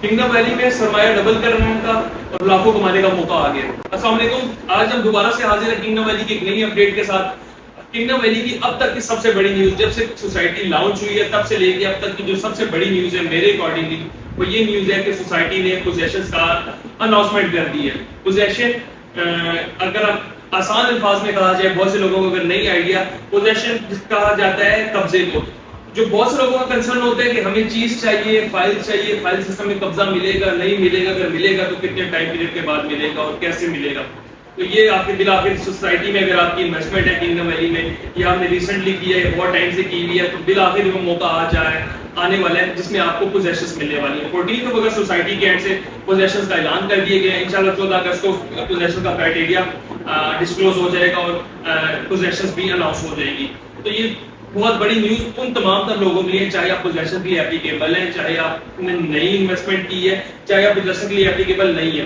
Kingdom valley में सरमाया double करने का और लाखों कमाने का मौका आ गया। अस्सलाम वालेकुम, आज हम दोबारा से हाजिर हैं किंगडम वैली की एक नई अपडेट के साथ। किंगडम वैली की अब तक की सबसे बड़ी न्यूज, जब से सोसाइटी लॉन्च हुई है तब से लेके अब तक की जो सबसे बड़ी न्यूज है मेरे अकॉर्डिंगली वो ये न्यूज है कि सोसाइटी ने पोजेशंस का अनाउंसमेंट कर दी है। पोजेशन अगर आप आसान अल्फाज में कहा जाए, बहुत से लोगों को अगर नहीं आइडिया, पोजेशन कहा जाता है कब्जे को। जो बहुत से लोगों का कंसर्न होता है कि हमें चीज चाहिए, फाइल चाहिए, फाइल सिस्टम में कब्जा मिलेगा नहीं मिलेगा, अगर मिलेगा तो कितने टाइम पीरियड के बाद मिलेगा और कैसे मिलेगा। तो ये आपके बिल आखिर सोसाइटी में अगर आपकी इन्वेस्टमेंट है किंगडम वैली में या आपने रिसेंटली की है, बहुत टाइम से की हुई है, तो बिल आखिर वो मौका आ जाए आने वाला है जिसमें आपको पोजेशंस मिलने वाली है। 14 को अगर सोसाइटी के एंड से पोजेशंस का ऐलान कर दिए गए हैं, इंशाल्लाह 14 अगस्त को पोजेशन का क्राइटेरिया डिस्क्लोज हो जाएगा और पोजेशंस भी अनाउंस हो जाएगी। तो ये बहुत बड़ी न्यूज उन तमाम तर लोगों के लिए, चाहे आप पोजेशन के लिए एप्लीकेबल हैं, चाहे आपने नई इन्वेस्टमेंट की है, चाहे आप पोजेशन के लिए एप्लीकेबल नहीं है।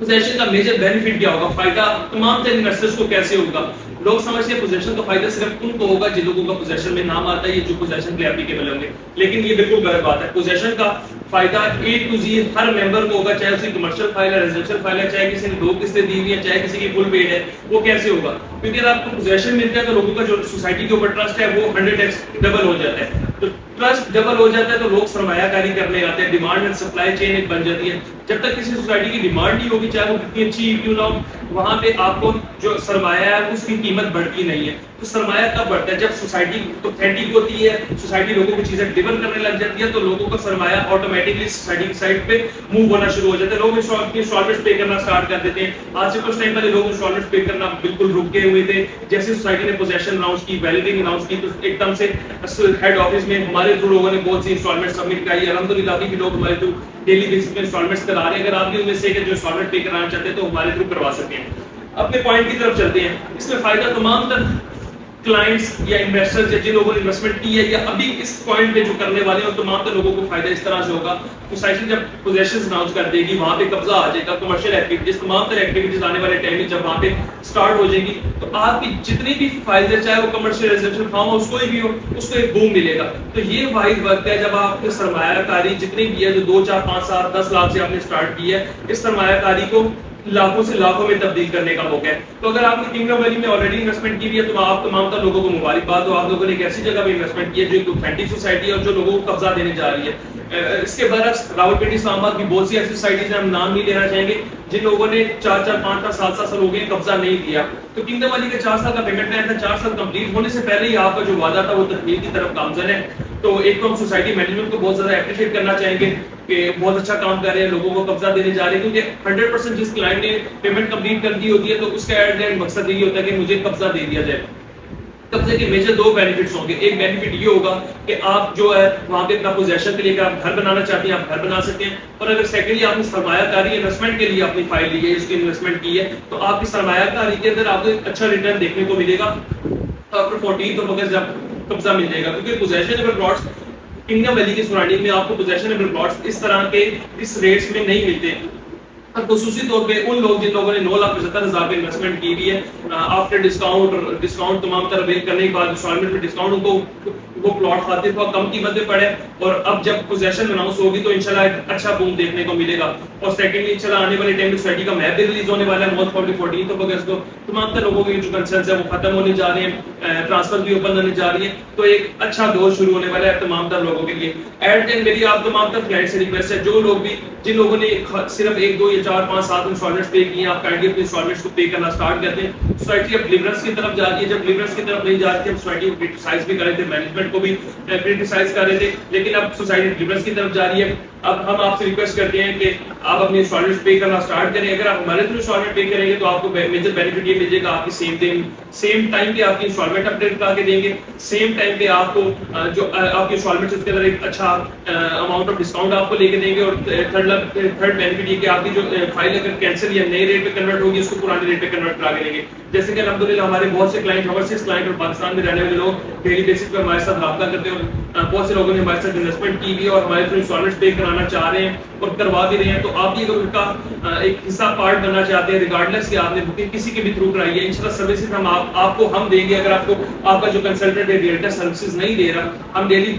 पोजेशन का मेजर बेनिफिट क्या होगा, फायदा तमाम तर इन्वेस्टर्स को कैसे होगा। लोग समझते हैं पोजेशन का फायदा सिर्फ उनको होगा जिन लोगों का पोजेशन में नाम आता है, ये जो पोजेशन के लिए एप्लीकेबल होंगे, लेकिन ये बिल्कुल गलत बात है। पोजेशन का फायदा A to Z her member को होगा, चाहे उसकी कमर्शियल फाइल है, रेजिडेंशियल फाइल है, चाहे किसी ने 2 किस्तें दी हुई है, चाहे किसी की फुल पेड है। वो कैसे होगा, क्योंकि अगर आपको पोजेशन मिलता है तो लोगों का जो सोसाइटी के ऊपर ट्रस्ट है वो 100x डबल हो जाता है। तो ट्रस्ट डबल हो जाता है तो लोग सरमायाकारी करने आते हैं, डिमांड एंड सप्लाई चेन एक बन जाती है। जब तक किसी सोसाइटी की डिमांड नहीं होगी, चाहे वो कितनी अच्छी क्यों ना हो, वहां पे आपको जो सरमाया है उसकी कीमत बढ़ती नहीं है। तो सरमाया तब बढ़ता है जब सोसाइटी ऑथेंटिक होती है, सोसाइटी लोगों को चीजें डिलीवर करने लग जाती है, तो लोगों का सरमाया ऑटोमेटिकली सोसाइटी की साइड पे मूव होना शुरू हो जाता है। लोग इंस्टॉलमेंट्स पे करना स्टार्ट कर देते हैं। आज से कुछ टाइम पहले लोग इंस्टॉलमेंट्स पे करना बिल्कुल रुक गए हुए थे। जैसे सोसाइटी ने पोजेशन अनाउंस की, वैलिडिंग अनाउंस की, तो एकदम से हेड ऑफिस में हमारे थ्रू लोगों ने बहुत सी इंस्टॉलमेंट सबमिट कराई। अल्हम्दुलिल्लाह भी लोग हमारे थ्रू डेली बेसिस पे इंस्टॉलमेंट्स करा रहे हैं। अगर आप भी उनमें से जो इंस्टॉलमेंट पे कराना चाहते हैं तो हमारे थ्रू करवा सकते हैं। अपने पॉइंट की तरफ चलते हैं। इसमें फायदा तमाम तर क्लाइंट्स या इन्वेस्टर्स या जिन लोगों ने इन्वेस्टमेंट की है या अभी इस पॉइंट पे जो करने वाले हैं, तमाम तर लोगों को फायदा इस तरह से होगा। सोसाइटी जब पोजेशंस अनाउंस कर देगी, वहां पे कब्जा आ जाएगा, कमर्शियल एक्टिविटीज, तमाम तर एक्टिविटीज आने वाले टाइम में जब वहां पे स्टार्ट हो जाएगी, तो आपकी जितनी भी फाइल्स है, चाहे वो कमर्शियल रेजिडेंशियल फार्म हाउस कोई भी हो, उसको एक बूम मिलेगा। तो ये वाहिद वक्त है जब आपकी सरमायाकारी जितनी भी है, जो 2, 4, 5, 7, 10 लाख से आपने स्टार्ट की है, इस सरमायाकारी को लाखों से लाखों में तब्दील करने का मौका है। तो अगर आपने किंगडम वैली में ऑलरेडी इन्वेस्टमेंट की हुई है तो आप तमाम तर लोगों को मुबारकबाद हो। आप लोगों ने एक ऐसी जगह पे इन्वेस्टमेंट की है जो एक ऑथेंटिक सोसाइटी है और जो लोगों को कब्जा देने जा रही है। इसके बरक्स रावलपिंडी इस्लामाबाद की बहुत सी ऐसी सोसाइटीज हम नाम नहीं लेना चाहेंगे जिन लोगों ने 4-4, 5-5, 7-7 साल हो गए कब्जा नहीं दिया। तो किंगडम वैली का 4 साल का पेमेंट प्लान था, 4 साल कंप्लीट होने से पहले ही आपका जो वादा था वो तकमील की तरफ गामजन है। तो एक तो हम सोसाइटी मैनेजमेंट को बहुत ज्यादा एप्रिशिएट करना चाहेंगे कि बहुत अच्छा काम कर रहे हैं, लोगों को कब्जा देने जा रहे हैं, क्योंकि 100% जिस क्लाइंट ने पेमेंट कंप्लीट कर दी होती है तो उसका एट द एंड मकसद यही होता है कि मुझे कब्जा दे दिया जाए। कब्जे के मेजर 2 बेनिफिट्स होंगे। एक बेनिफिट ये होगा कि आप जो है वहां पे अपना पोजेशन के लिए आप घर बनाना चाहते हैं, आप घर बना सकते हैं। और अगर सेकेंडली आपने सरमायाकारी इन्वेस्टमेंट के लिए अपनी फाइल ली है, इसकी इन्वेस्टमेंट की है, तो आपकी सरमायाकारी के अंदर आपको एक अच्छा रिटर्न देखने को मिलेगा आफ्टर 14 अगस्त जब कब्जा मिल जाएगा। क्योंकि पोजेशनेबल प्लॉट्स किंगडम वैली की सराउंडिंग में आपको पोजेशनेबल प्लॉट्स इस तरह के इस रेट्स में नहीं मिलते। और खुसूसी तौर पे उन लोग जिन लोगों ने 9,75,000 पे इन्वेस्टमेंट की हुई है, आफ्टर डिस्काउंट तमाम तरह अवेल करने के बाद इंस्टॉलमेंट में डिस्काउंट उनको वो प्लॉट खाते थे कम कीमत पे पड़े। और अब जब पोजेशन अनाउंस होगी तो इंशाल्लाह एक अच्छा बूम देखने को मिलेगा। और सेकंडली इंशाल्लाह आने वाले टाइम में सोसाइटी का मैप भी रिलीज होने वाला है मोस्ट प्रॉब्ली 14 अगस्त को। तमाम तरह लोगों के जो कंसर्न्स है वो खत्म होने जा रहे हैं, ट्रांसफर भी ओपन होने जा रही है, तो एक अच्छा दौर शुरू होने वाला है तमाम तरह लोगों के लिए। एट एंड मेरी आप तमाम तरह क्लाइंट से रिक्वेस्ट है, जो लोग भी जिन लोगों ने सिर्फ 1, 2 या 4, 5, 7 इंस्टॉलमेंट्स पे किए, आप काइंडली अपने इंस्टॉलमेंट्स को पे करना स्टार्ट करते हैं। सोसाइटी अब डिलीवरेंस की तरफ जा रही है। जब डिलीवरेंस की तरफ नहीं जा रही थी, हम सोसाइटी को क्रिटिसाइज भी कर रहे थे, मैनेजमेंट को भी क्रिटिसाइज कर रहे थे, लेकिन अब सोसाइटी डिलीवरेंस की तरफ जा रही है। अब हम आपसे रिक्वेस्ट करते हैं कि आप अपने इंस्टॉलमेंट्स पे करना स्टार्ट करें। अगर आप हमारे थ्रू इंस्टॉलमेंट पे करेंगे तो आपको मेजर बेनिफिट ये मिलेगा, आपकी सेम टाइम पे आपकी इंस्टॉलमेंट अपडेट करा के देंगे, सेम टाइम पे आपको जो आपकी इंस्टॉलमेंट उसके अंदर एक अच्छा अमाउंट ऑफ डिस्काउंट आपको लेके देंगे। और थर्ड बेनिफिट ये कि आपकी जो फाइल अगर कैंसिल या नए रेट पे कन्वर्ट होगी उसको पुराने रेट पे कन्वर्ट करा के देंगे। जैसे कि अल्हम्दुलिल्लाह हमारे बहुत से क्लाइंट, ओवरसीज क्लाइंट और पाकिस्तान में रहने वाले लोग डेली बेसिस पे हमारे साथ रब्ता करते हैं और बहुत से लोगों ने हमारे साथ इन्वेस्टमेंट की भी और हमारे थ्रू इंस्टॉलमेंट्स पे कराना कराना चाह रहे हैं और करवा भी रहे हैं, तो आप भी अगर उनका एक हिस्सा पार्ट बनना चाहते हैं, रिगार्डलेस कि आपने बुकिंग किसी के भी थ्रू कराई है, इंशाल्लाह सर्विसेज हम आपको हम देंगे। अगर आपको आपका जो कंसल्टेंट है रियल्टर सर्विसेज नहीं दे रहा, हम डेली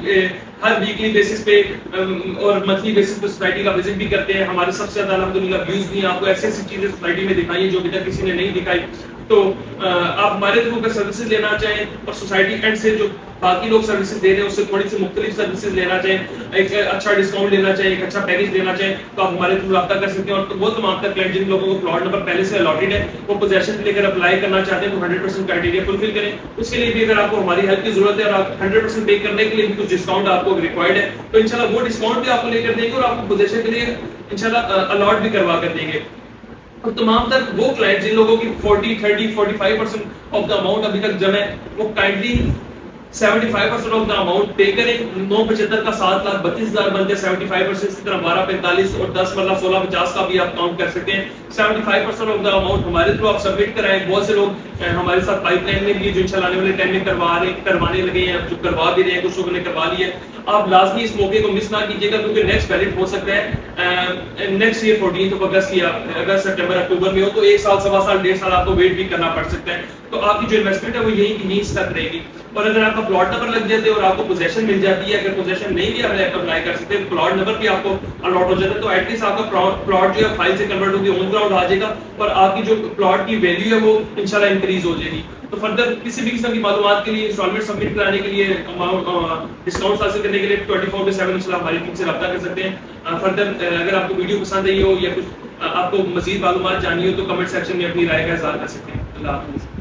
हर वीकली बेसिस पे और मंथली बेसिस पे सोसाइटी का विजिट भी करते हैं। हमारे सबसे ज्यादा अल्हम्दुलिल्लाह व्यूज भी हैं, आपको ऐसी ऐसी चीजें सोसाइटी में दिखाई है जो अभी तक किसी ने नहीं दिखाई। तो आप हमारे थ्रू अगर सर्विसेज लेना चाहें और सोसाइटी एंड से जो बाकी लोग सर्विसेज दे रहे हैं उससे थोड़ी सी मुख्तलिफ सर्विसेज लेना चाहें, एक अच्छा डिस्काउंट लेना चाहें, एक अच्छा पैकेज लेना चाहें, तो आप हमारे थ्रू रब्ता कर सकते हैं। और तो वो तमाम तक क्लाइंट जिन लोगों को प्लॉट नंबर पहले से अलॉटेड है, वो पोजेशन लेकर अप्लाई करना चाहते हैं, तो 100% क्राइटेरिया फुलफिल करें। उसके लिए भी अगर आपको हमारी हेल्प की जरूरत है और आप 100% पे करने के लिए भी कुछ डिस्काउंट आपको रिक्वायर्ड है, तो इंशाल्लाह वो डिस्काउंट भी आपको लेकर देंगे और आपको पोजेशन के लिए इंशाल्लाह अलॉट भी करवा कर देंगे। और तमाम तक वो क्लाइंट जिन लोगों की 40, 30, 45% ऑफ द अमाउंट अभी तक जमा है, वो काइंडली 75% ऑफ द अमाउंट पे करें। 975 का 7,32,000 बनते हैं, 75% इसी तरह 12,45 और 10 मतलब 16,50 का भी आप काउंट कर सकते हैं। 75% ऑफ द अमाउंट हमारे थ्रू आप सबमिट कराएं। बहुत से लोग हमारे साथ पाइपलाइन में भी जो इंशाल्लाह आने वाले टाइम में करवाने लगे हैं, जो करवा भी रहे हैं, कुछ लोगों ने करवा लिया है। आप लाजमी इस मौके को मिस ना कीजिएगा, क्योंकि नेक्स्ट वैलिड हो सकता है नेक्स्ट ईयर 14 अगस्त या अगस्त सितंबर अक्टूबर में हो, तो 1 साल, सवा साल, 1.5 साल आपको वेट भी करना पड़ सकता है। तो आपकी जो इन्वेस्टमेंट है वो यही की यहीं तक रहेगी। और अगर आपका प्लॉट नंबर लग जाते और आपको पोजेशन मिल जाती है, अगर पोजेशन नहीं भी आप अप्लाई कर सकते हैं, प्लॉट नंबर भी आपको अलॉट हो जाता है, तो एटलीस्ट आपका प्लॉट जो है फाइल से कन्वर्ट होकर ऑन ग्राउंड आ जाएगा और आपकी जो प्लॉट की वैल्यू है वो इंशाल्लाह इंक्रीज हो जाएगी। तो फर्दर किसी भी किस्म की मालूमात के लिए, इंस्टॉलमेंट सबमिट कराने के लिए, डिस्काउंट हासिल करने के लिए 24/7 इंशाल्लाह हमारी टीम से रब्ता कर सकते हैं। फर्दर अगर आपको वीडियो पसंद आई हो या कुछ आपको मजीद मालूमात जाननी हो, तो कमेंट सेक्शन में अपनी राय का इज़हार कर सकते हैं। अल्लाह हाफिज़।